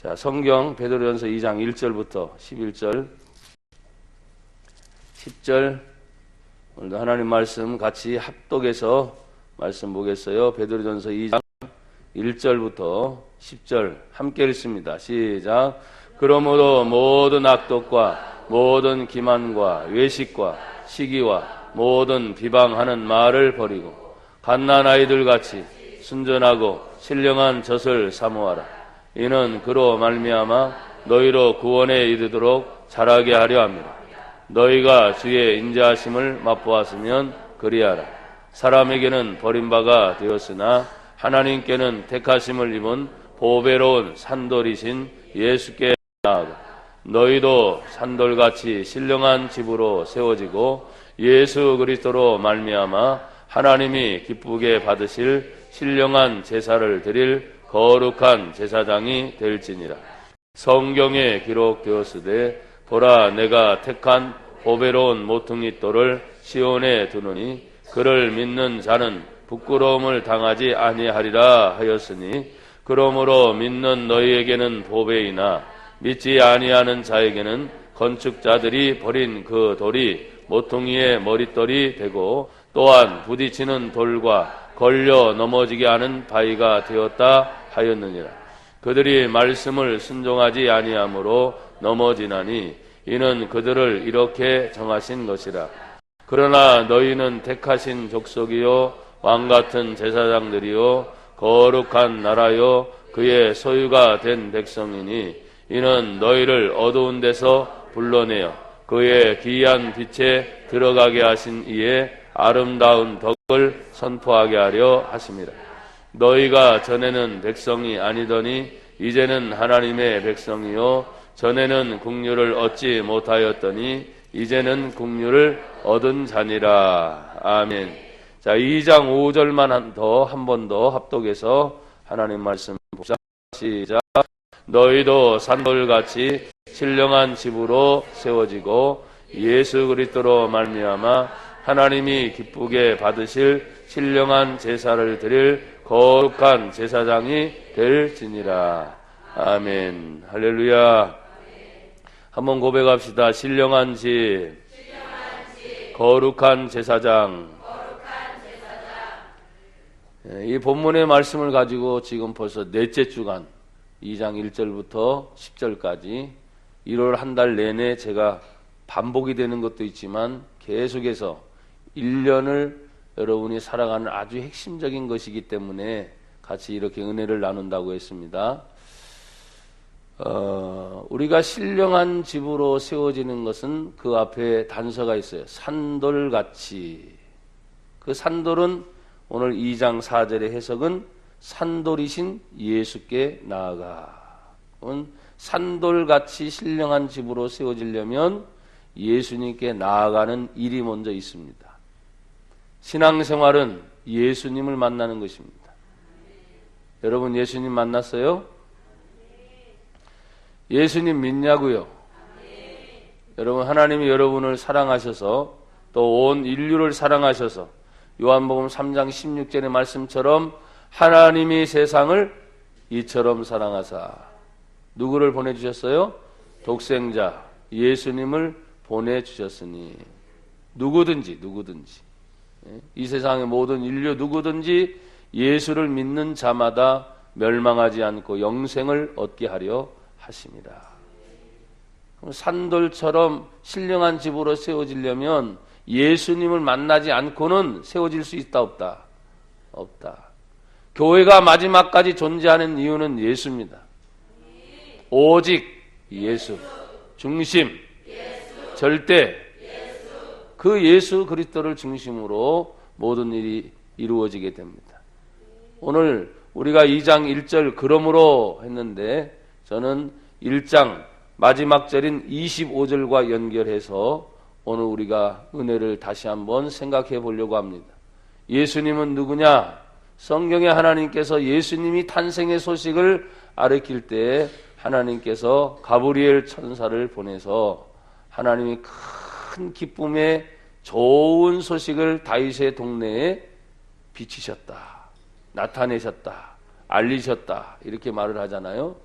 자, 성경 베드로전서 2장 1절부터 11절, 10절, 오늘도 하나님 말씀 같이 합독해서 말씀 보겠어요. 베드로전서 2장 1절부터 10절 함께 읽습니다. 시작. 그러므로 모든 악독과 모든 기만과 외식과 시기와 모든 비방하는 말을 버리고 갓난 아이들 같이 순전하고 신령한 젖을 사모하라. 이는 그로 말미암아 너희로 구원에 이르도록 자라게 하려 합니다. 너희가 주의 인자하심을 맛보았으면 그리하라. 사람에게는 버림바가 되었으나 하나님께는 택하심을 입은 보배로운 산돌이신 예수께 나아가 너희도 산돌같이 신령한 집으로 세워지고 예수 그리스도로 말미암아 하나님이 기쁘게 받으실 신령한 제사를 드릴 거룩한 제사장이 될지니라. 성경에 기록되었으되 보라 내가 택한 보배로운 모퉁이 돌을 시온에 두노니 그를 믿는 자는 부끄러움을 당하지 아니하리라 하였으니 그러므로 믿는 너희에게는 보배이나 믿지 아니하는 자에게는 건축자들이 버린 그 돌이 모퉁이의 머릿돌이 되고 또한 부딪히는 돌과 걸려 넘어지게 하는 바위가 되었다 하였느니라. 그들이 말씀을 순종하지 아니하므로 넘어지나니 이는 그들을 이렇게 정하신 것이라. 그러나 너희는 택하신 족속이요 왕같은 제사장들이요 거룩한 나라요 그의 소유가 된 백성이니 이는 너희를 어두운 데서 불러내어 그의 기이한 빛에 들어가게 하신 이의 아름다운 덕을 선포하게 하려 하심이라. 너희가 전에는 백성이 아니더니 이제는 하나님의 백성이요 전에는 국류를 얻지 못하였더니 이제는 국류를 얻은 자니라. 아멘. 자, 2장 5절만 한 번 더 합독해서 하나님 말씀 봅시다. 시작. 너희도 산돌같이 신령한 집으로 세워지고 예수 그리스도로 말미암아 하나님이 기쁘게 받으실 신령한 제사를 드릴 거룩한 제사장이 될지니라. 아멘. 할렐루야. 한번 고백합시다. 신령한 집, 거룩한 제사장. 이 본문의 말씀을 가지고 지금 벌써 넷째 주간 2장 1절부터 10절까지 1월 한 달 내내 제가 반복이 되는 것도 있지만 계속해서 1년을 여러분이 살아가는 아주 핵심적인 것이기 때문에 같이 이렇게 은혜를 나눈다고 했습니다. 우리가 신령한 집으로 세워지는 것은 그 앞에 단서가 있어요. 산돌같이. 그 산돌은 오늘 2장 4절의 해석은 산돌이신 예수께 나아가. 산돌같이 신령한 집으로 세워지려면 예수님께 나아가는 일이 먼저 있습니다. 신앙생활은 예수님을 만나는 것입니다. 여러분 예수님 만났어요? 예수님 믿냐고요? 여러분 하나님이 여러분을 사랑하셔서 또 온 인류를 사랑하셔서 요한복음 3장 16절의 말씀처럼 하나님이 세상을 이처럼 사랑하사 누구를 보내주셨어요? 독생자 예수님을 보내주셨으니 누구든지 이 세상의 모든 인류 누구든지 예수를 믿는 자마다 멸망하지 않고 영생을 얻게 하려 하십니다. 산돌처럼 신령한 집으로 세워지려면 예수님을 만나지 않고는 세워질 수 있다 없다? 없다. 교회가 마지막까지 존재하는 이유는 예수입니다. 오직 예수 중심 절대 그 예수 그리스도를 중심으로 모든 일이 이루어지게 됩니다. 오늘 우리가 2장 1절 그러므로 했는데 저는 1장 마지막 절인 25절과 연결해서 오늘 우리가 은혜를 다시 한번 생각해 보려고 합니다. 예수님은 누구냐? 성경에 하나님께서 예수님이 탄생의 소식을 알리킬 때 하나님께서 가브리엘 천사를 보내서 하나님이 큰 기쁨의 좋은 소식을 다윗의 동네에 비치셨다, 나타내셨다, 알리셨다 이렇게 말을 하잖아요.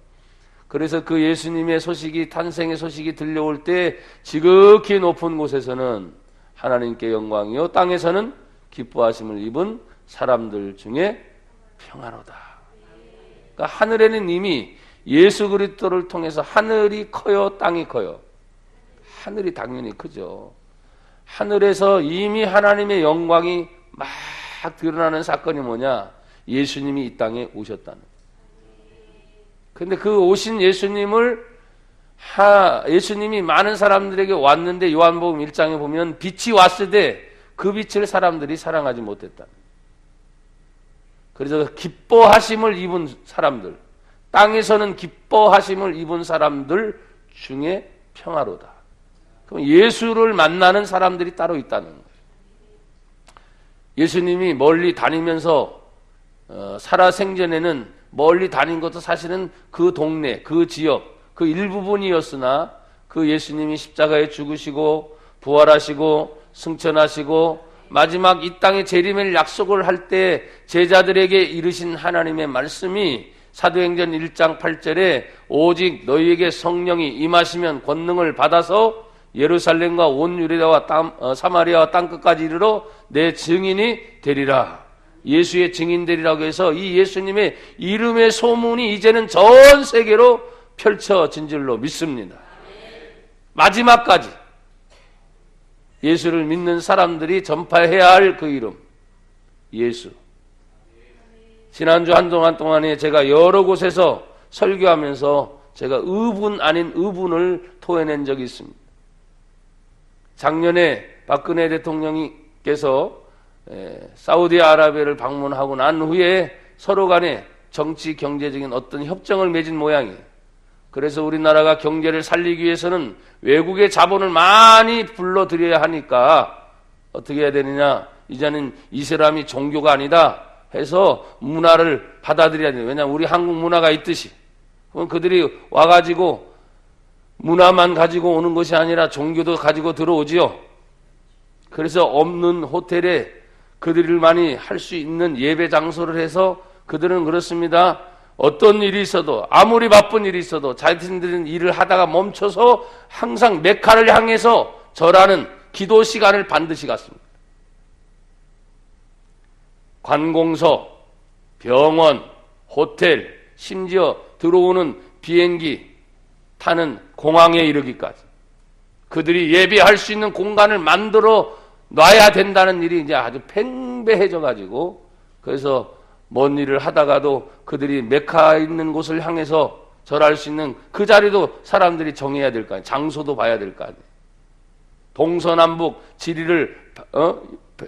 그래서 그 예수님의 소식이, 탄생의 소식이 들려올 때 지극히 높은 곳에서는 하나님께 영광이요 땅에서는 기뻐하심을 입은 사람들 중에 평안하다. 그러니까 하늘에는 이미 예수 그리스도를 통해서 하늘이 커요, 땅이 커요? 하늘이 당연히 크죠. 하늘에서 이미 하나님의 영광이 막 드러나는 사건이 뭐냐? 예수님이 이 땅에 오셨다는. 근데 그 오신 예수님이 많은 사람들에게 왔는데 요한복음 1장에 보면 빛이 왔으되 그 빛을 사람들이 사랑하지 못했다. 그래서 기뻐하심을 입은 사람들, 땅에서는 기뻐하심을 입은 사람들 중에 평화로다. 그럼 예수를 만나는 사람들이 따로 있다는 거예요. 예수님이 멀리 다니면서 살아생전에는 멀리 다닌 것도 사실은 그 동네, 그 지역, 그 일부분이었으나 그 예수님이 십자가에 죽으시고 부활하시고 승천하시고 마지막 이 땅에 재림을 약속을 할 때 제자들에게 이르신 하나님의 말씀이 사도행전 1장 8절에 오직 너희에게 성령이 임하시면 권능을 받아서 예루살렘과 온 유대와 사마리아와 땅끝까지 이르러 내 증인이 되리라. 예수의 증인 되리라고 해서 이 예수님의 이름의 소문이 이제는 전 세계로 펼쳐진 줄로 믿습니다. 마지막까지 예수를 믿는 사람들이 전파해야 할 그 이름, 예수. 지난주 한동안 동안에 제가 여러 곳에서 설교하면서 제가 의분 아닌 의분을 토해낸 적이 있습니다. 작년에 박근혜 대통령께서 사우디아라비아를 방문하고 난 후에 서로 간에 정치 경제적인 어떤 협정을 맺은 모양이에요. 그래서 우리나라가 경제를 살리기 위해서는 외국의 자본을 많이 불러들여야 하니까 어떻게 해야 되느냐, 이제는 이슬람이 종교가 아니다 해서 문화를 받아들여야 돼요. 왜냐하면 우리 한국 문화가 있듯이. 그럼 그들이 와가지고 문화만 가지고 오는 것이 아니라 종교도 가지고 들어오지요. 그래서 없는 호텔에 그들을 많이 할 수 있는 예배 장소를 해서 그들은 그렇습니다. 어떤 일이 있어도, 아무리 바쁜 일이 있어도 자신들은 일을 하다가 멈춰서 항상 메카를 향해서 절하는 기도 시간을 반드시 갖습니다. 관공서, 병원, 호텔, 심지어 들어오는 비행기 타는 공항에 이르기까지 그들이 예배할 수 있는 공간을 만들어 놔야 된다는 일이 이제 아주 팽배해져 가지고, 그래서 먼 일을 하다가도 그들이 메카 있는 곳을 향해서 절할 수 있는 그 자리도 사람들이 정해야 될 거 아니에요. 장소도 봐야 될 거 아니에요. 동서남북 지리를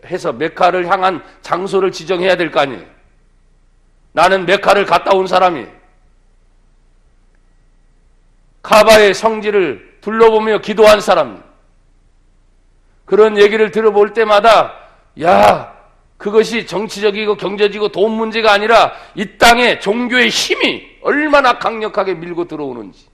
해서 메카를 향한 장소를 지정해야 될 거 아니에요. 나는 메카를 갔다 온 사람이 카바의 성지를 둘러보며 기도한 사람, 그런 얘기를 들어볼 때마다 야, 그것이 정치적이고 경제적이고 돈 문제가 아니라 이 땅에 종교의 힘이 얼마나 강력하게 밀고 들어오는지.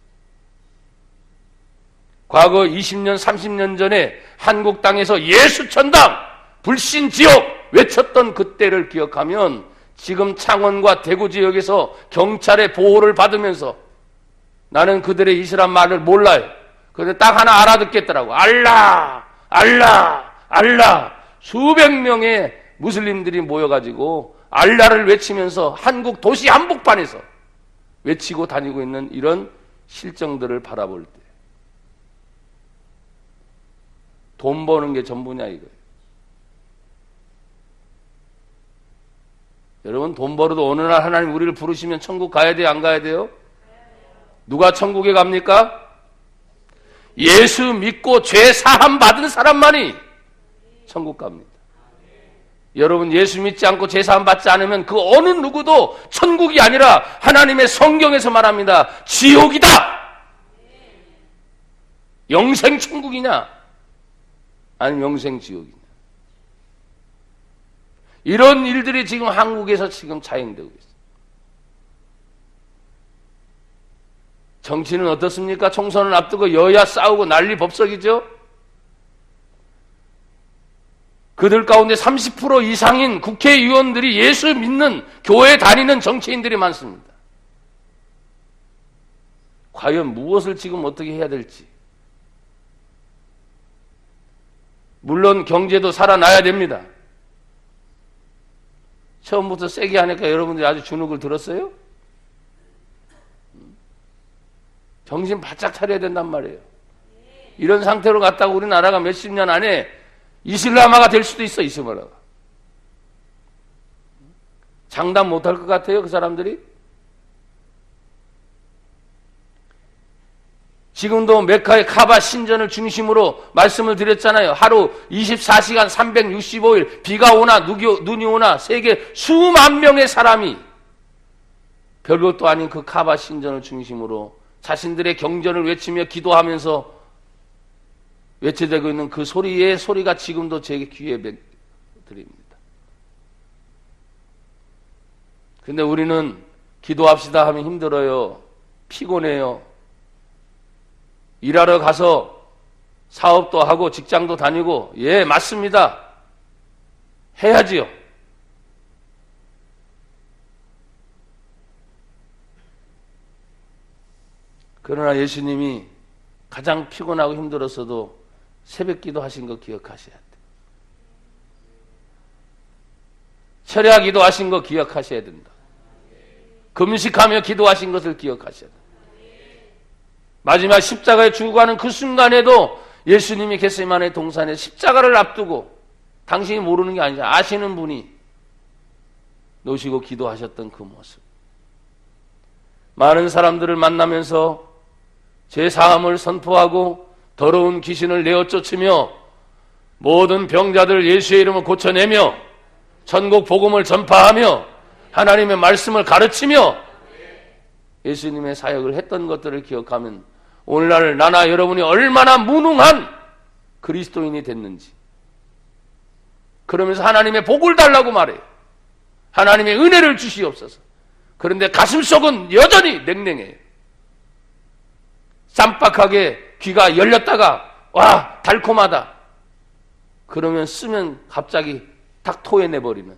과거 20년, 30년 전에 한국 땅에서 예수천당, 불신지역 외쳤던 그때를 기억하면 지금 창원과 대구 지역에서 경찰의 보호를 받으면서, 나는 그들의 이슬람 말을 몰라요. 그런데 딱 하나 알아듣겠더라고. 알라, 알라, 알라. 수백 명의 무슬림들이 모여가지고 알라를 외치면서 한국 도시 한복판에서 외치고 다니고 있는 이런 실정들을 바라볼 때 돈 버는 게 전부냐 이거예요. 여러분, 돈 벌어도 어느 날 하나님 우리를 부르시면 천국 가야 돼요, 안 가야 돼요? 누가 천국에 갑니까? 예수 믿고 죄 사함 받은 사람만이 천국 갑니다. 여러분, 예수 믿지 않고 죄 사함 받지 않으면 그 어느 누구도 천국이 아니라 하나님의 성경에서 말합니다. 지옥이다. 영생 천국이냐 아니면 영생 지옥이냐. 이런 일들이 지금 한국에서 지금 자행되고 있어요. 정치는 어떻습니까? 총선을 앞두고 여야 싸우고 난리 법석이죠. 그들 가운데 30% 이상인 국회의원들이 예수 믿는 교회 다니는 정치인들이 많습니다. 과연 무엇을 지금 어떻게 해야 될지. 물론 경제도 살아나야 됩니다. 처음부터 세게 하니까 여러분들이 아주 주눅을 들었어요? 정신 바짝 차려야 된단 말이에요. 이런 상태로 갔다가 우리나라가 몇십 년 안에 이슬람화가 될 수도 있어. 이슬람화가. 장담 못할 것 같아요, 그 사람들이? 지금도 메카의 카바 신전을 중심으로 말씀을 드렸잖아요. 하루 24시간 365일 비가 오나 눈이 오나 세계 수만 명의 사람이 별것도 아닌 그 카바 신전을 중심으로 자신들의 경전을 외치며 기도하면서 외쳐되고 있는 그 소리의 소리가 지금도 제 귀에 들립니다. 근데 우리는 기도합시다 하면 힘들어요. 피곤해요. 일하러 가서 사업도 하고 직장도 다니고, 예, 맞습니다. 해야지요. 그러나 예수님이 가장 피곤하고 힘들었어도 새벽 기도 하신 거 기억하셔야 돼요. 철야 기도하신 거 기억하셔야 된다. 금식하며 기도하신 것을 기억하셔야 된다. 마지막 십자가에 죽어가는 그 순간에도 예수님이 겟세마네 동산에 십자가를 앞두고 당신이 모르는 게 아니라 아시는 분이 놓으시고 기도하셨던 그 모습. 많은 사람들을 만나면서 제 사함을 선포하고 더러운 귀신을 내어 쫓으며 모든 병자들 예수의 이름을 고쳐내며 천국 복음을 전파하며 하나님의 말씀을 가르치며 예수님의 사역을 했던 것들을 기억하면 오늘날 나나 여러분이 얼마나 무능한 그리스도인이 됐는지, 그러면서 하나님의 복을 달라고 말해요. 하나님의 은혜를 주시옵소서. 그런데 가슴속은 여전히 냉랭해요. 쌈박하게 귀가 열렸다가 와 달콤하다 그러면 쓰면 갑자기 탁 토해내버리는.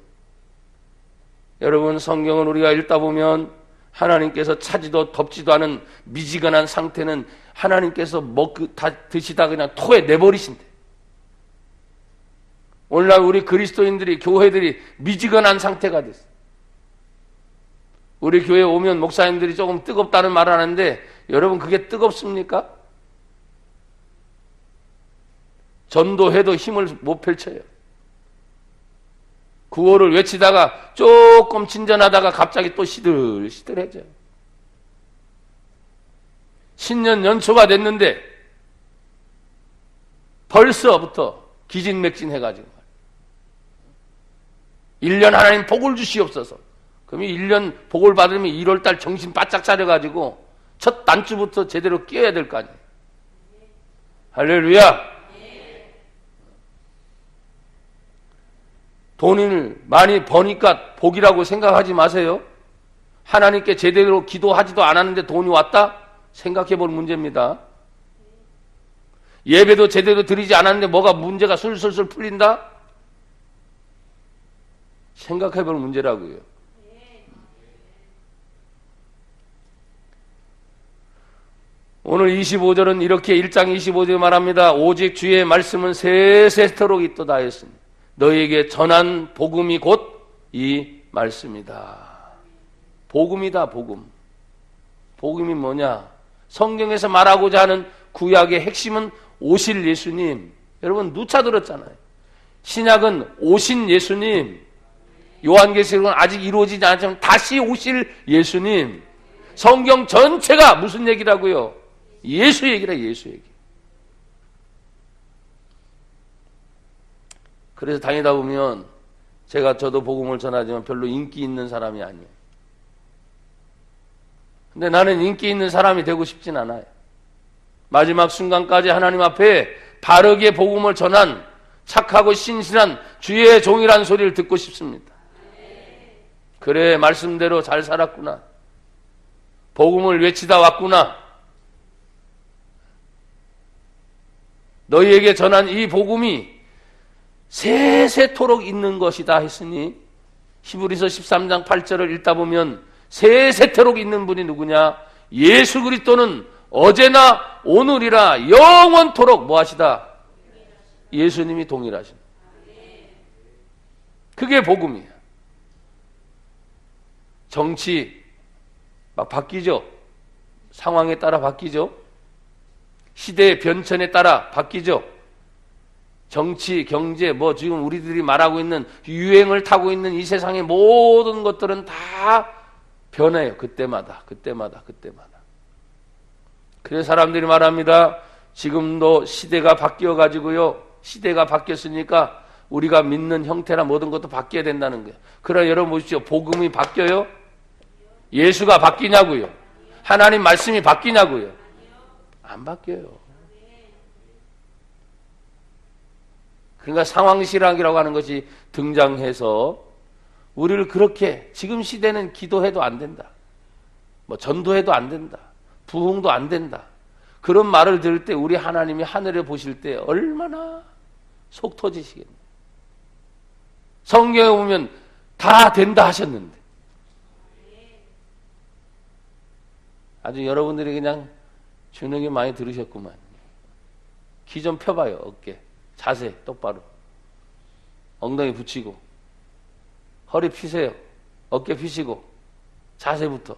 여러분, 성경을 우리가 읽다 보면 하나님께서 차지도 덥지도 않은 미지근한 상태는 하나님께서 다 드시다 그냥 토해내버리신대. 오늘날 우리 그리스도인들이, 교회들이 미지근한 상태가 됐어. 우리 교회에 오면 목사님들이 조금 뜨겁다는 말을 하는데 여러분, 그게 뜨겁습니까? 전도해도 힘을 못 펼쳐요. 구호를 외치다가 조금 진전하다가 갑자기 또 시들시들해져요. 신년 연초가 됐는데 벌써부터 기진맥진해가지고 1년 하나님 복을 주시옵소서. 그러면 1년 복을 받으면 1월달 정신 바짝 차려가지고 첫 단추부터 제대로 끼워야 될 거 아니에요. 할렐루야. 돈을 많이 버니까 복이라고 생각하지 마세요. 하나님께 제대로 기도하지도 않았는데 돈이 왔다? 생각해 볼 문제입니다. 예배도 제대로 드리지 않았는데 뭐가 문제가 술술술 풀린다? 생각해 볼 문제라고요. 오늘 25절은 이렇게 1장 25절에 말합니다. 오직 주의 말씀은 세세토록 있도다 했습니다. 너희에게 전한 복음이 곧 이 말씀이다. 복음이다, 복음. 복음이 뭐냐? 성경에서 말하고자 하는 구약의 핵심은 오실 예수님. 여러분 누차 들었잖아요. 신약은 오신 예수님. 요한계시록은 아직 이루어지지 않았지만 다시 오실 예수님. 성경 전체가 무슨 얘기라고요? 예수 얘기라, 예수 얘기. 그래서 다니다 보면 저도 복음을 전하지만 별로 인기 있는 사람이 아니에요. 근데 나는 인기 있는 사람이 되고 싶진 않아요. 마지막 순간까지 하나님 앞에 바르게 복음을 전한 착하고 신실한 주의 종이란 소리를 듣고 싶습니다. 그래, 말씀대로 잘 살았구나. 복음을 외치다 왔구나. 너희에게 전한 이 복음이 세세토록 있는 것이다 했으니 히브리서 13장 8절을 읽다 보면 세세토록 있는 분이 누구냐? 예수 그리스도는 어제나 오늘이라 영원토록 뭐하시다? 예수님이 동일하십니다. 그게 복음이에요. 정치 막 바뀌죠. 상황에 따라 바뀌죠. 시대의 변천에 따라 바뀌죠. 정치, 경제, 뭐 지금 우리들이 말하고 있는 유행을 타고 있는 이 세상의 모든 것들은 다 변해요. 그때마다. 그래서 사람들이 말합니다. 지금도 시대가 바뀌어가지고요. 시대가 바뀌었으니까 우리가 믿는 형태나 모든 것도 바뀌어야 된다는 거예요. 그러나 여러분 보십시오. 복음이 바뀌어요? 예수가 바뀌냐고요? 하나님 말씀이 바뀌냐고요? 안 바뀌어요. 그러니까 상황실학이라고 하는 것이 등장해서 우리를 그렇게 지금 시대는 기도해도 안 된다. 뭐 전도해도 안 된다. 부흥도 안 된다. 그런 말을 들을 때 우리 하나님이 하늘에 보실 때 얼마나 속 터지시겠네요. 성경에 보면 다 된다 하셨는데 아주 여러분들이 그냥 주눅이 많이 들으셨구만. 기 좀 펴봐요. 어깨 자세 똑바로 엉덩이 붙이고 허리 피세요. 어깨 피시고 자세부터.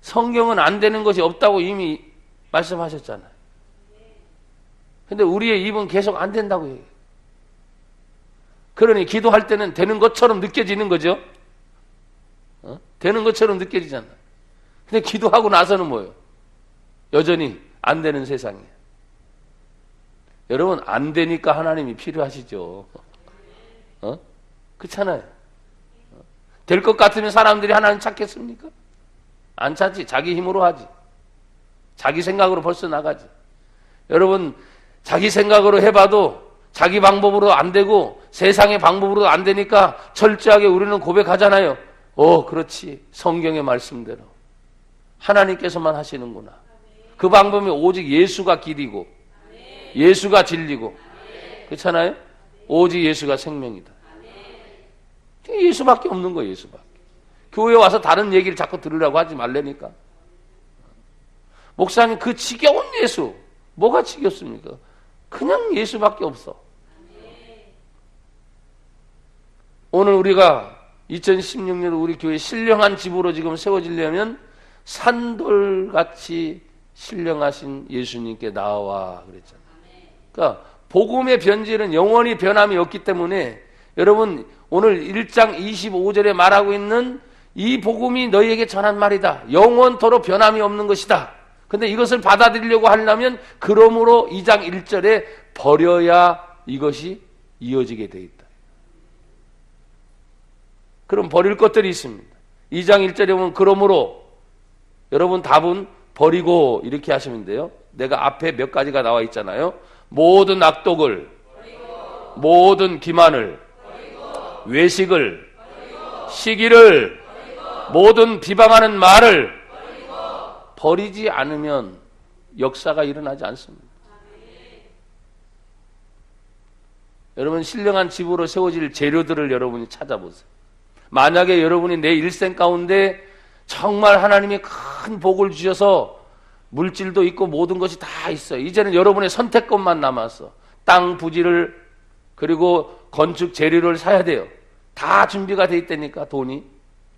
성경은 안 되는 것이 없다고 이미 말씀하셨잖아요. 근데 우리의 입은 계속 안 된다고 얘기해요. 그러니 기도할 때는 되는 것처럼 느껴지는 거죠. 되는 것처럼 느껴지잖아요. 근데 기도하고 나서는 뭐예요? 여전히 안 되는 세상이에요. 여러분 안 되니까 하나님이 필요하시죠. 그렇잖아요. 될 것 같으면 사람들이 하나님 찾겠습니까? 안 찾지. 자기 힘으로 하지. 자기 생각으로 벌써 나가지. 여러분 자기 생각으로 해봐도 자기 방법으로 안 되고 세상의 방법으로 안 되니까 철저하게 우리는 고백하잖아요. 그렇지. 성경의 말씀대로 하나님께서만 하시는구나. 그 방법이 오직 예수가 길이고 예수가 진리고 그렇잖아요. 오직 예수가 생명이다. 예수밖에 없는 거예요. 예수밖에. 교회에 와서 다른 얘기를 자꾸 들으라고 하지 말라니까. 목사님 그 지겨운 예수 뭐가 지겹습니까? 그냥 예수밖에 없어. 오늘 우리가 2016년 우리 교회 신령한 집으로 지금 세워지려면 산돌같이 신령하신 예수님께 나와 그랬잖아요. 그러니까 복음의 변질은 영원히 변함이 없기 때문에 여러분 오늘 1장 25절에 말하고 있는 이 복음이 너희에게 전한 말이다. 영원토록 변함이 없는 것이다. 근데 이것을 받아들이려고 하려면 그러므로 2장 1절에 버려야 이것이 이어지게 돼 있다. 그럼 버릴 것들이 있습니다. 2장 1절에 보면 그러므로 여러분 답은 버리고 이렇게 하시면 돼요. 내가 앞에 몇 가지가 나와 있잖아요. 모든 악독을 버리고, 모든 기만을 버리고, 외식을 버리고, 시기를 버리고, 모든 비방하는 말을 버리고, 버리지 않으면 역사가 일어나지 않습니다. 여러분 신령한 집으로 세워질 재료들을 여러분이 찾아보세요. 만약에 여러분이 내 일생 가운데 정말 하나님이 큰 복을 주셔서 물질도 있고 모든 것이 다 있어요. 이제는 여러분의 선택권만 남았어. 땅 부지를 그리고 건축 재료를 사야 돼요. 다 준비가 돼 있다니까 돈이.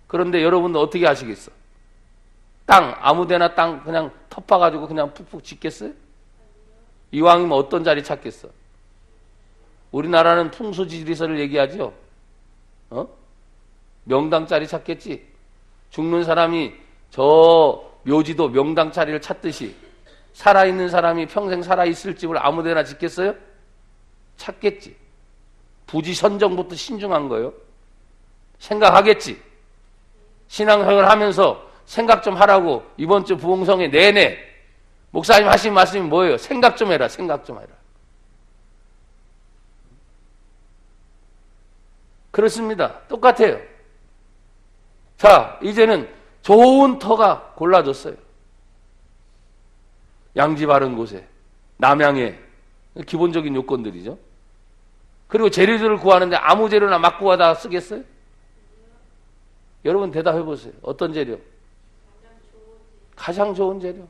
그런데 여러분은 어떻게 하시겠어? 땅 아무데나 땅 그냥 텃파가지고 그냥 푹푹 짓겠어요? 이왕이면 어떤 자리 찾겠어? 우리나라는 풍수지리설을 얘기하죠. 명당 자리 찾겠지. 죽는 사람이 저 묘지도 명당 자리를 찾듯이 살아있는 사람이 평생 살아있을 집을 아무데나 짓겠어요? 찾겠지. 부지 선정부터 신중한 거예요. 생각하겠지. 신앙생활을 하면서 생각 좀 하라고 이번 주 부흥성회 내내 목사님 하신 말씀이 뭐예요? 생각 좀 해라. 생각 좀 해라. 그렇습니다. 똑같아요. 자, 이제는 좋은 터가 골라졌어요. 양지 바른 곳에, 남양에, 기본적인 요건들이죠. 그리고 재료들을 구하는데 아무 재료나 막 구하다 쓰겠어요? 여러분 대답해 보세요. 어떤 재료? 가장 좋은 재료.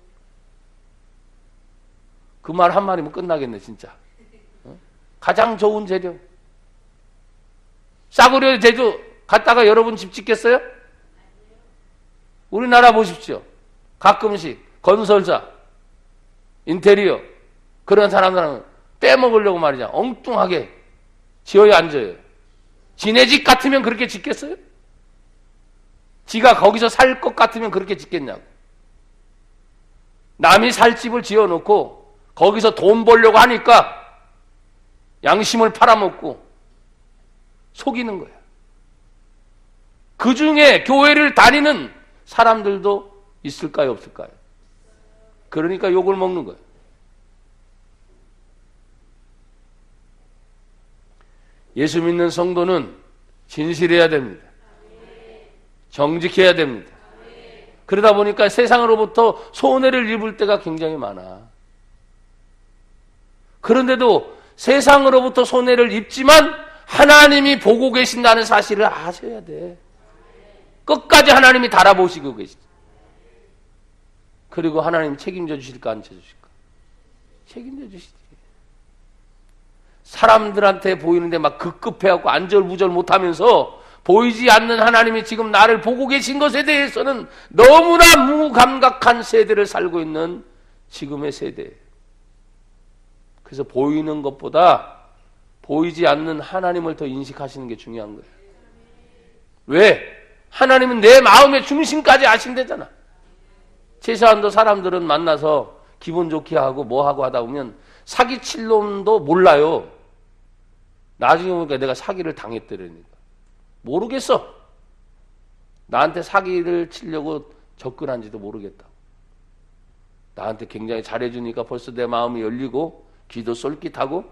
그 말 한마디면 끝나겠네 진짜. 가장 좋은 재료. 싸구려 재료 갖다가 여러분 집 짓겠어요? 우리나라 보십시오. 가끔씩 건설사, 인테리어 그런 사람들은 떼먹으려고 말이죠. 엉뚱하게 지어야 안 지어요. 지네 집 같으면 그렇게 짓겠어요? 지가 거기서 살 것 같으면 그렇게 짓겠냐고. 남이 살 집을 지어놓고 거기서 돈 벌려고 하니까 양심을 팔아먹고 속이는 거야. 그 중에 교회를 다니는 사람들도 있을까요, 없을까요? 그러니까 욕을 먹는 거예요. 예수 믿는 성도는 진실해야 됩니다. 정직해야 됩니다. 그러다 보니까 세상으로부터 손해를 입을 때가 굉장히 많아. 그런데도 세상으로부터 손해를 입지만 하나님이 보고 계신다는 사실을 아셔야 돼. 끝까지 하나님이 달아보시고 계시죠. 그리고 하나님 책임져 주실까 안 주실까? 책임져 주시지. 사람들한테 보이는데 막 급급해갖고 안절부절 못하면서 보이지 않는 하나님이 지금 나를 보고 계신 것에 대해서는 너무나 무감각한 세대를 살고 있는 지금의 세대. 그래서 보이는 것보다 보이지 않는 하나님을 더 인식하시는 게 중요한 거예요. 왜? 하나님은 내 마음의 중심까지 아신대잖아. 최소한도 사람들은 만나서 기분 좋게 하고 뭐 하고 하다 보면 사기칠 놈도 몰라요. 나중에 보니까 내가 사기를 당했더라니까. 모르겠어. 나한테 사기를 치려고 접근한지도 모르겠다고. 나한테 굉장히 잘해주니까 벌써 내 마음이 열리고 귀도 쏠깃하고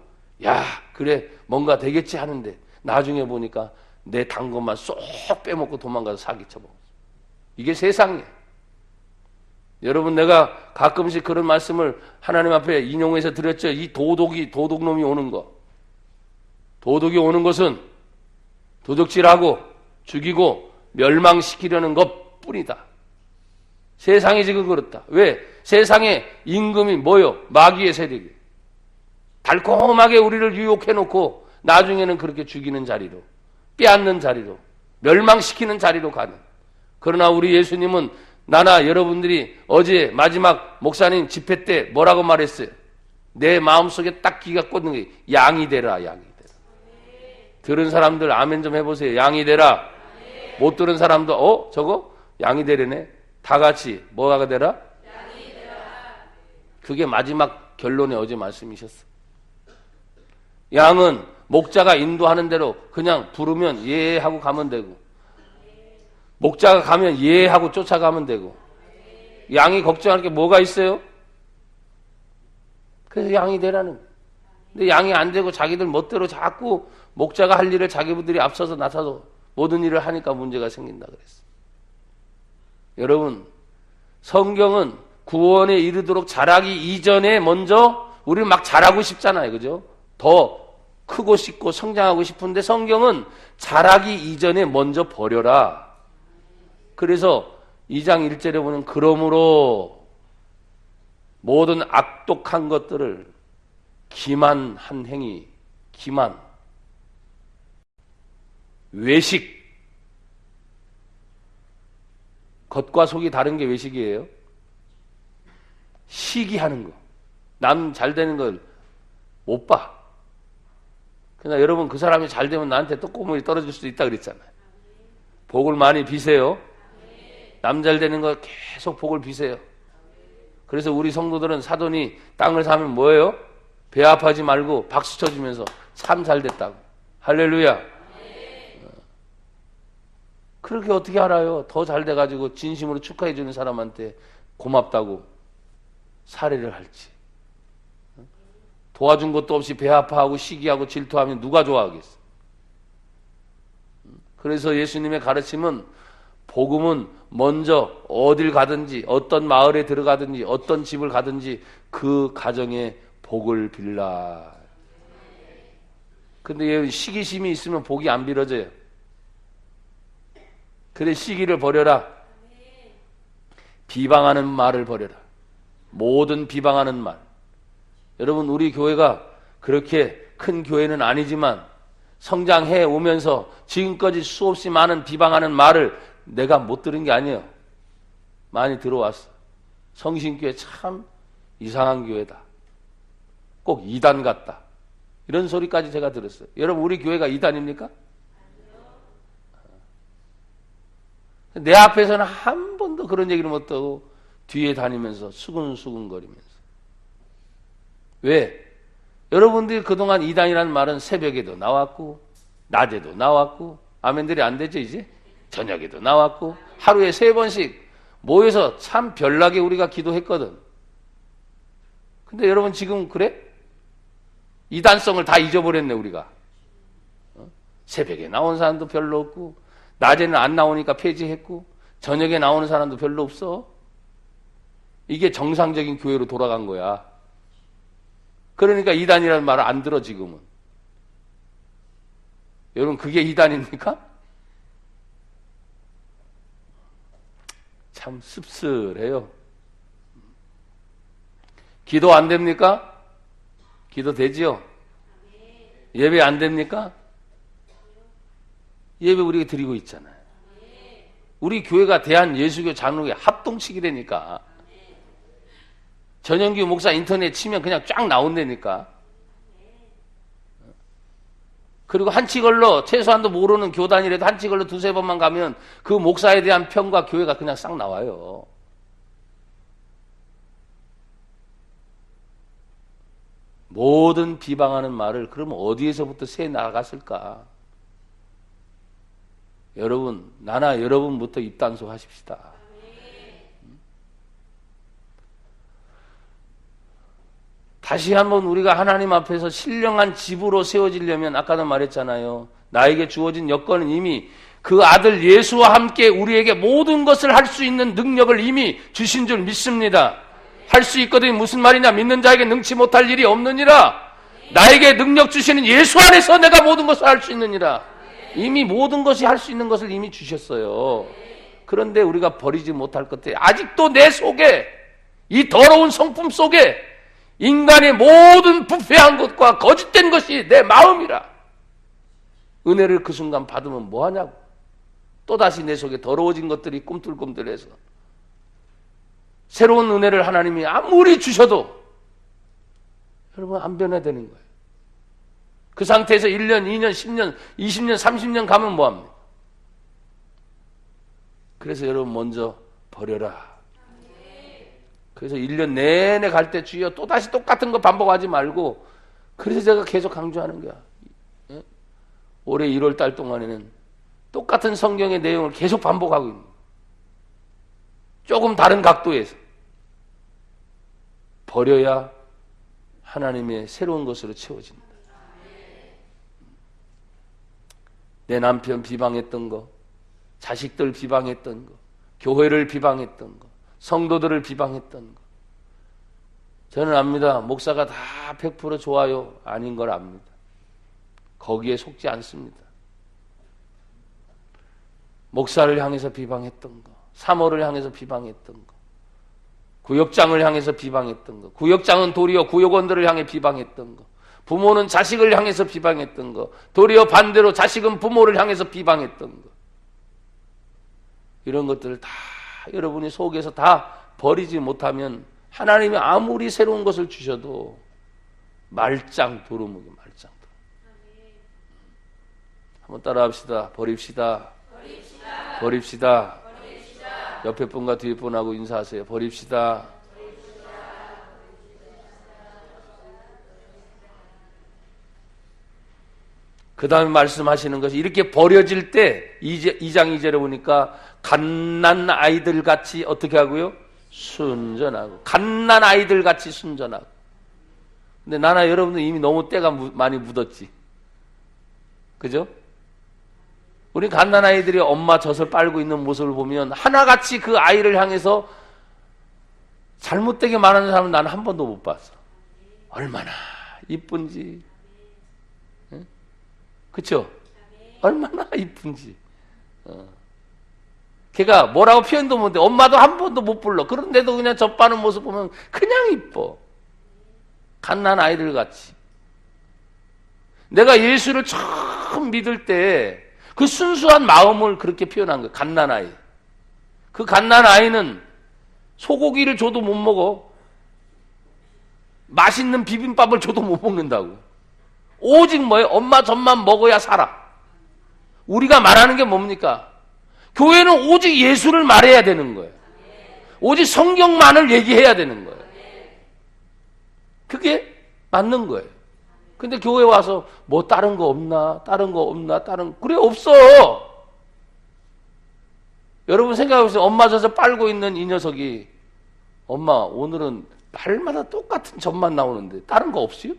야 그래 뭔가 되겠지 하는데 나중에 보니까 내 단 것만 쏙 빼먹고 도망가서 사기 쳐먹었어. 이게 세상이야. 여러분 내가 가끔씩 그런 말씀을 하나님 앞에 인용해서 드렸죠. 이 도둑놈이 오는 거. 도둑이 오는 것은 도둑질하고 죽이고 멸망시키려는 것뿐이다. 세상이 지금 그렇다. 왜? 세상의 임금이 뭐요? 마귀의 세력이. 달콤하게 우리를 유혹해놓고 나중에는 그렇게 죽이는 자리로, 빼앗는 자리로, 멸망시키는 자리로 가는. 그러나 우리 예수님은 나나 여러분들이 어제 마지막 목사님 집회 때 뭐라고 말했어요? 내 마음속에 딱 기가 꽂는 게 양이 되라, 양이 되라. 들은 사람들 아멘 좀 해보세요. 양이 되라. 못 들은 사람도 저거 양이 되려네. 다 같이 뭐가 되라? 양이 되라. 그게 마지막 결론의 어제 말씀이셨어. 양은 목자가 인도하는 대로 그냥 부르면 예 하고 가면 되고 목자가 가면 예 하고 쫓아가면 되고 양이 걱정할 게 뭐가 있어요? 그래서 양이 되라는 거예요. 근데 양이 안 되고 자기들 멋대로 자꾸 목자가 할 일을 자기들이 앞서서 나서서 모든 일을 하니까 문제가 생긴다 그랬어요. 여러분 성경은 구원에 이르도록 자라기 이전에 먼저 우리는 막 자라고 싶잖아요. 그죠? 더 크고 싶고 성장하고 싶은데 성경은 자라기 이전에 먼저 버려라. 그래서 2장 1절에 보면 그러므로 모든 악독한 것들을 기만한 행위, 기만, 외식, 겉과 속이 다른 게 외식이에요. 시기하는 거, 남 잘 되는 걸 못 봐. 그러나 여러분 그 사람이 잘 되면 나한테 또 꼬물이 떨어질 수도 있다 그랬잖아요. 복을 많이 비세요. 남 잘 되는 거 계속 복을 비세요. 그래서 우리 성도들은 사돈이 땅을 사면 뭐예요? 배 아파하지 말고 박수 쳐주면서 참 잘 됐다고. 할렐루야. 그렇게 어떻게 알아요? 더 잘 돼가지고 진심으로 축하해 주는 사람한테 고맙다고 사례를 할지. 도와준 것도 없이 배 아파하고 시기하고 질투하면 누가 좋아하겠어? 그래서 예수님의 가르침은 복음은 먼저 어딜 가든지 어떤 마을에 들어가든지 어떤 집을 가든지 그 가정에 복을 빌라. 근데 시기심이 있으면 복이 안 빌어져요. 그래 시기를 버려라. 비방하는 말을 버려라. 모든 비방하는 말. 여러분 우리 교회가 그렇게 큰 교회는 아니지만 성장해 오면서 지금까지 수없이 많은 비방하는 말을 내가 못 들은 게 아니에요. 많이 들어왔어. 성신교회 참 이상한 교회다. 꼭 이단 같다. 이런 소리까지 제가 들었어요. 여러분 우리 교회가 이단입니까? 내 앞에서는 한 번도 그런 얘기를 못하고 뒤에 다니면서 수근수근거리면서. 왜? 여러분들이 그동안 이단이라는 말은 새벽에도 나왔고 낮에도 나왔고 아멘들이 안 되죠 이제? 저녁에도 나왔고 하루에 3번씩 모여서 참 별나게 우리가 기도했거든. 근데 여러분 지금 그래? 이단성을 다 잊어버렸네 우리가. 새벽에 나온 사람도 별로 없고 낮에는 안 나오니까 폐지했고 저녁에 나오는 사람도 별로 없어. 이게 정상적인 교회로 돌아간 거야. 그러니까 이단이라는 말을 안 들어 지금은. 여러분 그게 이단입니까? 참 씁쓸해요. 기도 안 됩니까? 기도 되지요? 예배 안 됩니까? 예배 우리가 드리고 있잖아요. 우리 교회가 대한예수교 장로회 합동식이라니까. 전영규 목사 인터넷 치면 그냥 쫙 나온다니까. 그리고 한치걸로 최소한도 모르는 교단이라도 한치걸로 2-3번만 가면 그 목사에 대한 평과 교회가 그냥 싹 나와요. 모든 비방하는 말을 그러면 어디에서부터 새 나갔을까? 여러분, 나나 여러분부터 입단속 하십시다. 다시 한번 우리가 하나님 앞에서 신령한 집으로 세워지려면 아까도 말했잖아요. 나에게 주어진 여건은 이미 그 아들 예수와 함께 우리에게 모든 것을 할 수 있는 능력을 이미 주신 줄 믿습니다. 할 수 있거든. 무슨 말이냐? 믿는 자에게 능치 못할 일이 없느니라. 나에게 능력 주시는 예수 안에서 내가 모든 것을 할 수 있느니라. 이미 모든 것이 할 수 있는 것을 이미 주셨어요. 그런데 우리가 버리지 못할 것들, 아직도 내 속에, 이 더러운 성품 속에 인간의 모든 부패한 것과 거짓된 것이 내 마음이라. 은혜를 그 순간 받으면 뭐하냐고. 또다시 내 속에 더러워진 것들이 꿈틀꿈틀해서 새로운 은혜를 하나님이 아무리 주셔도 여러분 안 변화되는 거예요. 그 상태에서 1년, 2년, 10년, 20년, 30년 가면 뭐합니까? 그래서 여러분 먼저 버려라. 그래서 1년 내내 갈 때 주여 또다시 똑같은 거 반복하지 말고, 그래서 제가 계속 강조하는 거야. 예? 올해 1월 달 동안에는 똑같은 성경의 내용을 계속 반복하고 있는 거야. 조금 다른 각도에서 버려야 하나님의 새로운 것으로 채워진다. 내 남편 비방했던 거, 자식들 비방했던 거, 교회를 비방했던 거, 성도들을 비방했던 거. 저는 압니다. 목사가 다 100% 좋아요. 아닌 걸 압니다. 거기에 속지 않습니다. 목사를 향해서 비방했던 거, 사모를 향해서 비방했던 거, 구역장을 향해서 비방했던 거, 구역장은 도리어 구역원들을 향해 비방했던 거, 부모는 자식을 향해서 비방했던 거, 도리어 반대로 자식은 부모를 향해서 비방했던 거. 이런 것들을 다 여러분이 속에서 다 버리지 못하면 하나님이 아무리 새로운 것을 주셔도 말짱 도루묵이 말짱 도루묵. 한번 따라합시다. 버립시다. 버립시다. 옆에 분과 뒤에 분하고 인사하세요. 버립시다. 그 다음에 말씀하시는 것이 이렇게 버려질 때 2장 2절에 보니까 갓난 아이들 같이 어떻게 하고요? 순전하고. 갓난 아이들 같이 순전하고. 근데 나나 여러분들 이미 너무 때가 많이 묻었지. 그죠? 우리 갓난 아이들이 엄마 젖을 빨고 있는 모습을 보면 하나같이 그 아이를 향해서 잘못되게 말하는 사람은 나는 한 번도 못 봤어. 얼마나 이쁜지. 그쵸? 얼마나 이쁜지. 걔가 뭐라고 표현도 못해. 엄마도 한 번도 못 불러. 그런데도 그냥 젖바는 모습 보면 그냥 이뻐. 갓난 아이들 같이. 내가 예수를 처음 믿을 때 그 순수한 마음을 그렇게 표현한 거예요. 갓난 아이. 그 갓난 아이는 소고기를 줘도 못 먹어. 맛있는 비빔밥을 줘도 못 먹는다고. 오직 뭐예요? 엄마 젖만 먹어야 살아. 우리가 말하는 게 뭡니까? 교회는 오직 예수를 말해야 되는 거예요. 오직 성경만을 얘기해야 되는 거예요. 그게 맞는 거예요. 근데 교회 와서 뭐 다른 거 없나? 다른 거 없나? 그래 없어. 여러분 생각해보세요. 엄마 젖을 빨고 있는 이 녀석이 엄마 오늘은 발마다 똑같은 젖만 나오는데 다른 거 없어요?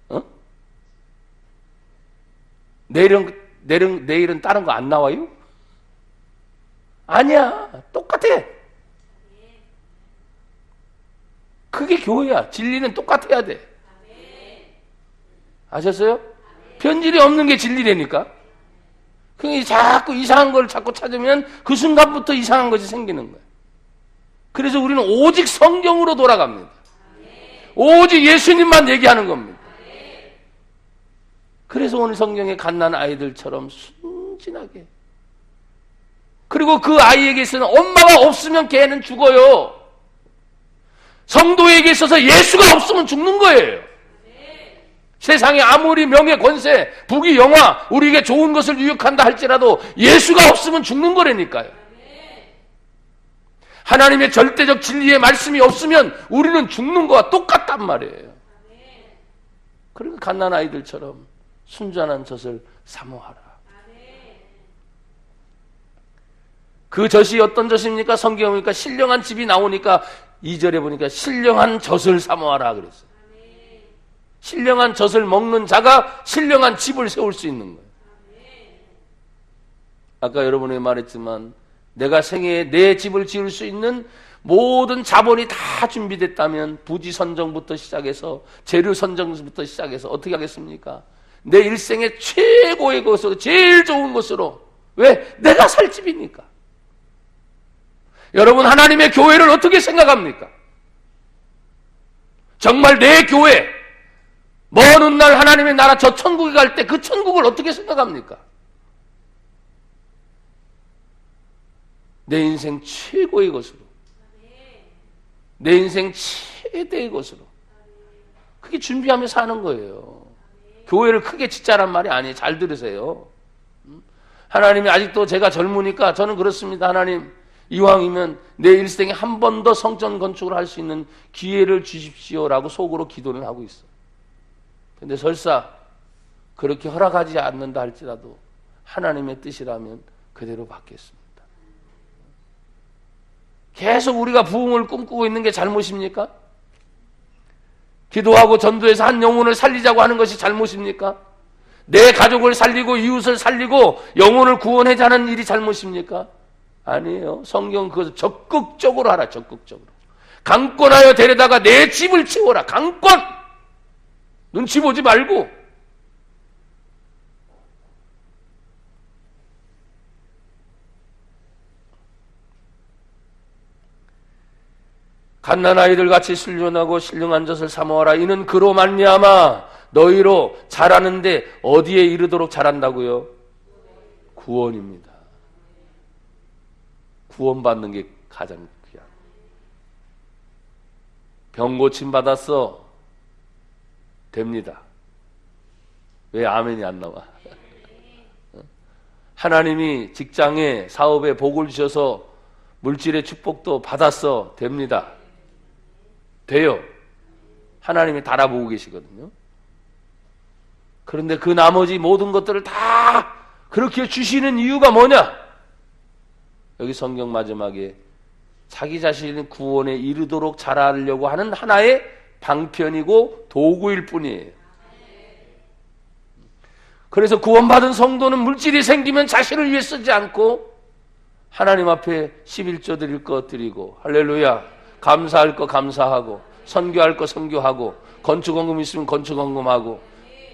어? 내일은 다른 거 안 나와요? 아니야. 똑같아. 그게 교회야. 진리는 똑같아야 돼. 아셨어요? 변질이 없는 게 진리라니까. 그러니까 자꾸 이상한 걸 자꾸 찾으면 그 순간부터 이상한 것이 생기는 거야. 그래서 우리는 오직 성경으로 돌아갑니다. 오직 예수님만 얘기하는 겁니다. 그래서 오늘 성경에 갓난 아이들처럼 순진하게. 그리고 그 아이에게 있어서는 엄마가 없으면 걔는 죽어요. 성도에게 있어서 예수가 없으면 죽는 거예요. 세상에 아무리 명예, 권세, 부귀, 영화, 우리에게 좋은 것을 유익한다 할지라도 예수가 없으면 죽는 거라니까요. 하나님의 절대적 진리의 말씀이 없으면 우리는 죽는 거와 똑같단 말이에요. 그러니까 갓난 아이들처럼 순전한 젖을 사모하라. 그 젖이 어떤 젖입니까? 성경에 보니까 신령한 집이 나오니까 2절에 보니까 신령한 젖을 사모하라 그랬어요. 신령한 젖을 먹는 자가 신령한 집을 세울 수 있는 거예요. 아까 여러분이 말했지만 내가 생애에 내 집을 지을 수 있는 모든 자본이 다 준비됐다면 부지 선정부터 시작해서 재료 선정부터 시작해서 어떻게 하겠습니까? 내 일생의 최고의 것으로 제일 좋은 것으로. 왜? 내가 살 집이니까. 여러분 하나님의 교회를 어떻게 생각합니까? 정말 내 교회 먼 훗날 하나님의 나라 저 천국에 갈 때 그 천국을 어떻게 생각합니까? 내 인생 최고의 것으로, 내 인생 최대의 것으로 그게 준비하며 사는 거예요. 교회를 크게 짓자란 말이 아니에요. 잘 들으세요. 하나님이 아직도 제가 젊으니까 저는 그렇습니다. 하나님 이왕이면 내 일생에 한 번 더 성전 건축을 할 수 있는 기회를 주십시오라고 속으로 기도를 하고 있어. 근데 설사 그렇게 허락하지 않는다 할지라도 하나님의 뜻이라면 그대로 받겠습니다. 계속 우리가 부흥을 꿈꾸고 있는 게 잘못입니까? 기도하고 전도해서 한 영혼을 살리자고 하는 것이 잘못입니까? 내 가족을 살리고 이웃을 살리고 영혼을 구원하자는 일이 잘못입니까? 아니에요. 성경 그것을 적극적으로 하라. 적극적으로. 강권하여 데려다가 내 집을 치워라. 강권! 눈치 보지 말고. 갓난 아이들 같이 순전하고 신령한 젖을 사모하라. 이는 그로 말미암아 너희로 자라는데 어디에 이르도록 자란다고요? 구원입니다. 구원받는 게 가장 귀한. 병 고침 받았어. 됩니다. 왜 아멘이 안 나와? 하나님이 직장에 사업에 복을 주셔서 물질의 축복도 받았어. 됩니다. 돼요. 하나님이 달아보고 계시거든요. 그런데 그 나머지 모든 것들을 다 그렇게 주시는 이유가 뭐냐? 여기 성경 마지막에 자기 자신의 구원에 이르도록 자라려고 하는 하나의 방편이고 도구일 뿐이에요. 그래서 구원받은 성도는 물질이 생기면 자신을 위해 쓰지 않고 하나님 앞에 11조 드릴 것 드리고 할렐루야 감사할 거 감사하고 선교할 거 선교하고 건축헌금 있으면 건축헌금하고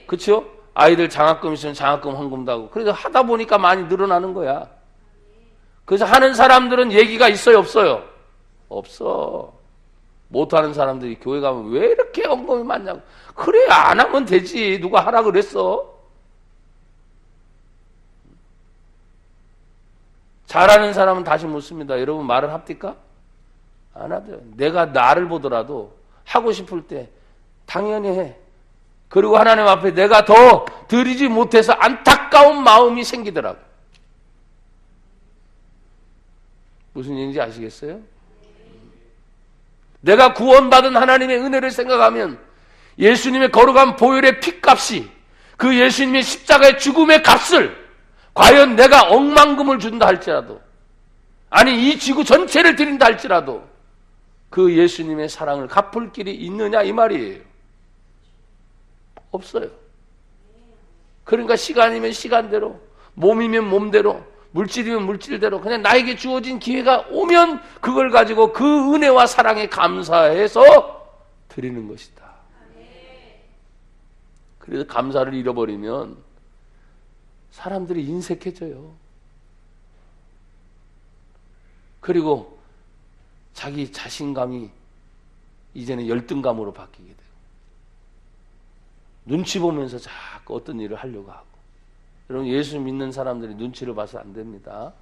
그렇죠? 아이들 장학금 있으면 장학금 헌금도 하고 그래서 하다 보니까 많이 늘어나는 거야. 그래서 하는 사람들은 얘기가 있어요, 없어요? 없어. 못하는 사람들이 교회 가면 왜 이렇게 헌금이 많냐고. 그래, 안 하면 되지. 누가 하라 그랬어? 잘하는 사람은 다시 묻습니다. 여러분 말을 합니까? 안 하죠. 내가 나를 보더라도 하고 싶을 때 당연히 해. 그리고 하나님 앞에 내가 더 드리지 못해서 안타까운 마음이 생기더라고. 무슨 얘기인지 아시겠어요? 내가 구원받은 하나님의 은혜를 생각하면 예수님의 거룩한 보혈의 피값이 그 예수님의 십자가의 죽음의 값을 과연 내가 억만금을 준다 할지라도 아니 이 지구 전체를 드린다 할지라도 그 예수님의 사랑을 갚을 길이 있느냐 이 말이에요. 없어요. 그러니까 시간이면 시간대로 몸이면 몸대로 물질이면 물질대로 그냥 나에게 주어진 기회가 오면 그걸 가지고 그 은혜와 사랑에 감사해서 드리는 것이다. 그래서 감사를 잃어버리면 사람들이 인색해져요. 그리고 자기 자신감이 이제는 열등감으로 바뀌게 돼요. 눈치 보면서 자꾸 어떤 일을 하려고 하고. 여러분 예수 믿는 사람들이 눈치를 봐서 안 됩니다.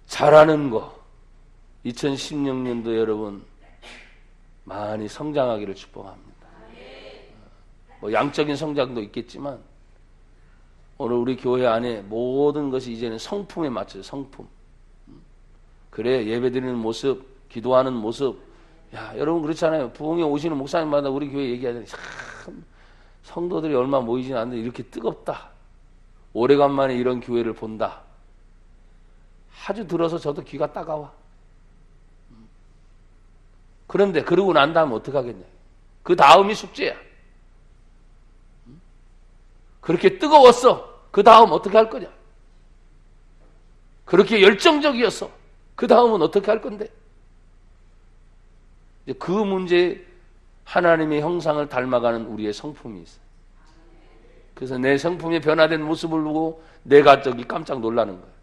잘하는 거 2016년도 여러분 많이 성장하기를 축복합니다. 뭐 양적인 성장도 있겠지만 오늘 우리 교회 안에 모든 것이 이제는 성품에 맞춰요. 성품. 그래 예배드리는 모습, 기도하는 모습. 야 여러분 그렇잖아요. 부흥에 오시는 목사님마다 우리 교회 얘기하잖아요. 참 성도들이 얼마 모이진 않는데 이렇게 뜨겁다. 오래간만에 이런 교회를 본다. 아주 들어서 저도 귀가 따가워. 그런데 그러고 난 다음에 어떡하겠냐. 그 다음이 숙제야. 그렇게 뜨거웠어. 그 다음 어떻게 할 거냐. 그렇게 열정적이었어. 그 다음은 어떻게 할 건데. 그 문제에 하나님의 형상을 닮아가는 우리의 성품이 있어요. 그래서 내 성품이 변화된 모습을 보고 내가 깜짝 놀라는 거예요.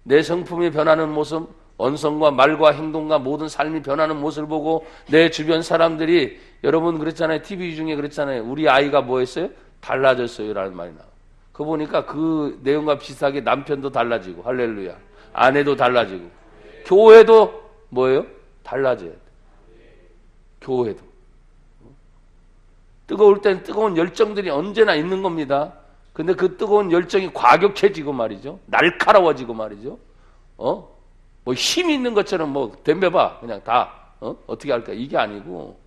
내 성품이 변하는 모습, 언성과 말과 행동과 모든 삶이 변하는 모습을 보고 내 주변 사람들이 여러분 그랬잖아요. TV 중에 그랬잖아요. 우리 아이가 뭐 했어요? 달라졌어요 라는 말이 나와요. 그거 보니까 그 내용과 비슷하게 남편도 달라지고 할렐루야. 아내도 달라지고 교회도 뭐예요? 달라져야 돼. 교회도. 뜨거울 땐 뜨거운 열정들이 언제나 있는 겁니다. 근데 그 뜨거운 열정이 과격해지고 말이죠. 날카로워지고 말이죠. 뭐 힘이 있는 것처럼 뭐 덤벼봐. 그냥 다. 어떻게 할까? 이게 아니고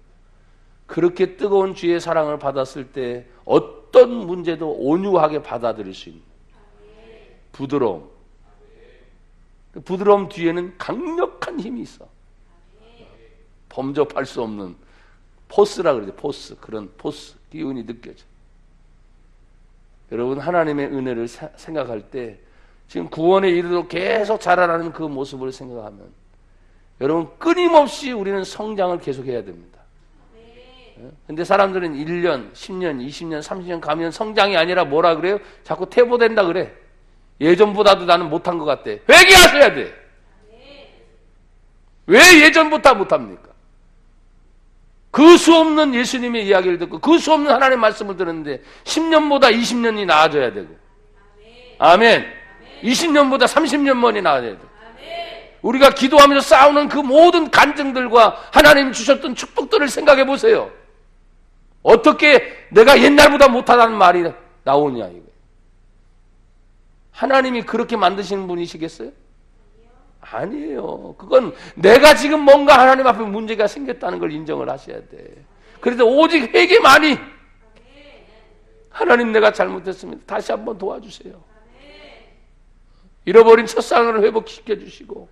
그렇게 뜨거운 주의 사랑을 받았을 때 어떤 문제도 온유하게 받아들일 수 있는 부드러움. 부드러움 뒤에는 강력한 힘이 있어. 범접할 수 없는 포스라 그러죠. 포스. 그런 포스. 기운이 느껴져. 여러분 하나님의 은혜를 생각할 때 지금 구원에 이르도록 계속 자라나는 그 모습을 생각하면 여러분 끊임없이 우리는 성장을 계속해야 됩니다. 근데 사람들은 1년, 10년, 20년, 30년 가면 성장이 아니라 뭐라 그래요? 자꾸 퇴보된다 그래. 예전보다도 나는 못한 것 같대. 회개하셔야 돼. 왜 예전보다 못합니까? 그 수 없는 예수님의 이야기를 듣고 그 수 없는 하나님의 말씀을 들었는데 10년보다 20년이 나아져야 되고 아멘. 20년보다 30년 만이 나아져야 돼. 우리가 기도하면서 싸우는 그 모든 간증들과 하나님이 주셨던 축복들을 생각해 보세요. 어떻게 내가 옛날보다 못하다는 말이 나오냐 이거. 하나님이 그렇게 만드시는 분이시겠어요? 아니에요. 그건 내가 지금 뭔가 하나님 앞에 문제가 생겼다는 걸 인정을 하셔야 돼. 그래서 오직 회개만이 하나님 내가 잘못했습니다. 다시 한번 도와주세요. 잃어버린 첫사랑을 회복시켜 주시고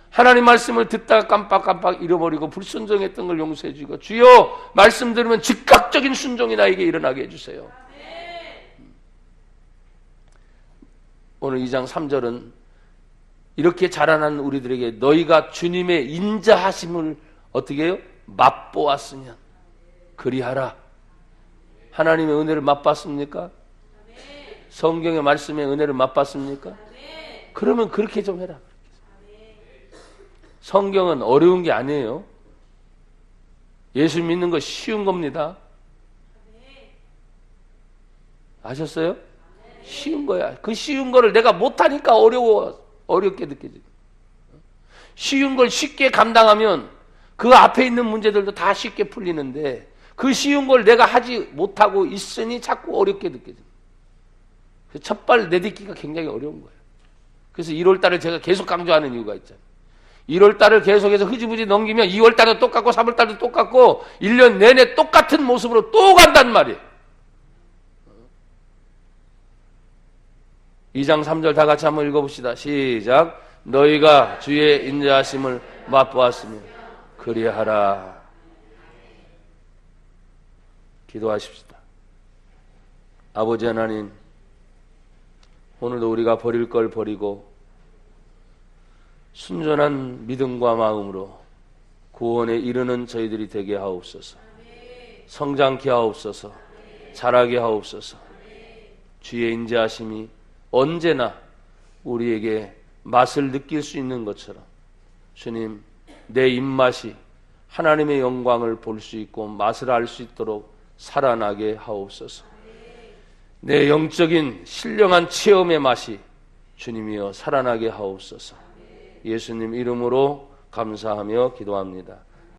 하나님 말씀을 듣다가 깜빡깜빡 잃어버리고 불순종했던 걸 용서해 주고 주여 말씀 들으면 즉각적인 순종이 나에게 일어나게 해주세요. 오늘 2장 3절은 이렇게 자라난 우리들에게 너희가 주님의 인자하심을 어떻게 해요? 맛보았으면 그리하라. 하나님의 은혜를 맛봤습니까? 성경의 말씀의 은혜를 맛봤습니까? 그러면 그렇게 좀 해라. 성경은 어려운 게 아니에요. 예수 믿는 거 쉬운 겁니다. 아셨어요? 쉬운 거야. 그 쉬운 거를 내가 못하니까 어렵게 느껴져. 쉬운 걸 쉽게 감당하면 그 앞에 있는 문제들도 다 쉽게 풀리는데 그 쉬운 걸 내가 하지 못하고 있으니 자꾸 어렵게 느껴져. 첫발 내딛기가 굉장히 어려운 거예요. 그래서 1월 달을 제가 계속 강조하는 이유가 있잖아요. 1월 달을 계속해서 흐지부지 넘기면 2월 달도 똑같고 3월 달도 똑같고 1년 내내 똑같은 모습으로 또 간단 말이에요. 2장 3절 다 같이 한번 읽어봅시다. 시작. 너희가 주의 인자하심을 맛보았으며 그리하라. 기도하십시다. 아버지 하나님, 오늘도 우리가 버릴 걸 버리고 순전한 믿음과 마음으로 구원에 이르는 저희들이 되게 하옵소서. 성장케 하옵소서. 자라게 하옵소서. 주의 인자하심이 언제나 우리에게 맛을 느낄 수 있는 것처럼 주님, 내 입맛이 하나님의 영광을 볼 수 있고 맛을 알 수 있도록 살아나게 하옵소서. 내 영적인 신령한 체험의 맛이 주님이여 살아나게 하옵소서. 예수님 이름으로 감사하며 기도합니다.